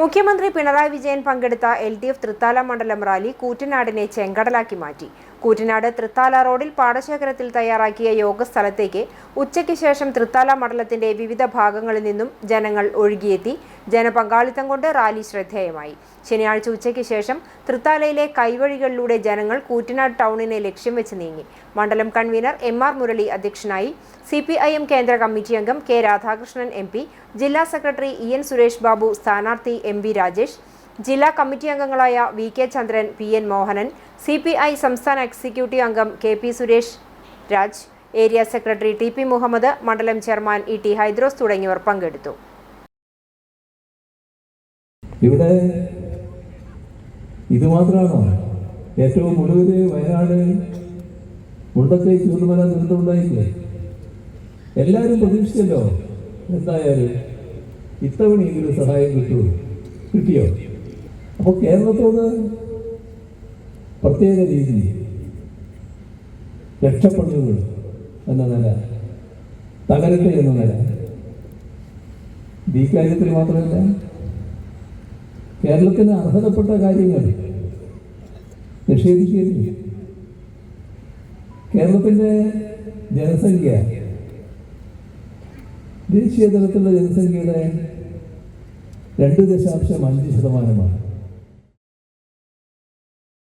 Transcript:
മുഖ്യമന്ത്രി പിണറായി വിജയൻ പങ്കെടുത്ത LDF തൃത്താല മണ്ഡലം റാലി കൂറ്റനാടിനെ ചെങ്കടലാക്കി മാറ്റി. കൂറ്റനാട് തൃത്താല റോഡിൽ പാടശേഖരത്തിൽ തയ്യാറാക്കിയ യോഗസ്ഥലത്തേക്ക് ഉച്ചയ്ക്ക് ശേഷം തൃത്താല മണ്ഡലത്തിന്റെ വിവിധ ഭാഗങ്ങളിൽ നിന്നും ജനങ്ങൾ ഒഴുകിയെത്തി. ജനപങ്കാളിത്തം കൊണ്ട് റാലി ശ്രദ്ധേയമായി. ശനിയാഴ്ച ഉച്ചയ്ക്ക് ശേഷം തൃത്താലയിലെ കൈവഴികളിലൂടെ ജനങ്ങൾ കൂറ്റനാട് ടൗണിനെ ലക്ഷ്യം വെച്ച് നീങ്ങി. മണ്ഡലം കൺവീനർ MR മുരളി അധ്യക്ഷനായി. CPIM കേന്ദ്ര കമ്മിറ്റി അംഗം K രാധാകൃഷ്ണൻ MP, ജില്ലാ സെക്രട്ടറി EN സുരേഷ് ബാബു, സ്ഥാനാർത്ഥി MB രാജേഷ്, ജില്ലാ കമ്മിറ്റി അംഗങ്ങളായ VK Chandran, PN Mohanan, CPI സംസ്ഥാന എക്സിക്യൂട്ടീവ് അംഗം KP Suresh Raj, area secretary TP Muhammad, മണ്ഡലം ചെയർമാൻ ET ഹൈദ്രോസ് തുടങ്ങിയവർ പങ്കെടുത്തു. ഇവിടെ ഇത് മാത്രമാണോ ഏറ്റവും ഒടുവിൽ വയനാട് മുണ്ടത്തെ ചൂടുമല ദുരന്തമുണ്ടായില്ലേ? എല്ലാവരും പ്രതീക്ഷിച്ചല്ലോ എന്തായാലും ഇത്തവണയെങ്കിലും സഹായം കിട്ടിയോ? അപ്പോൾ കേരളത്തോട് പ്രത്യേക രീതി രക്ഷപ്പെടുന്നത് എന്ന നില, തകരട്ടെ എന്ന നില, ഈ കാര്യത്തിൽ മാത്രമല്ല കേരളത്തിന് അർഹതപ്പെട്ട കാര്യങ്ങൾ നിഷേധിക്കുകയില്ല. കേരളത്തിൻ്റെ ജനസംഖ്യ ദേശീയ തലത്തിലുള്ള ജനസംഖ്യയുടെ 2.5%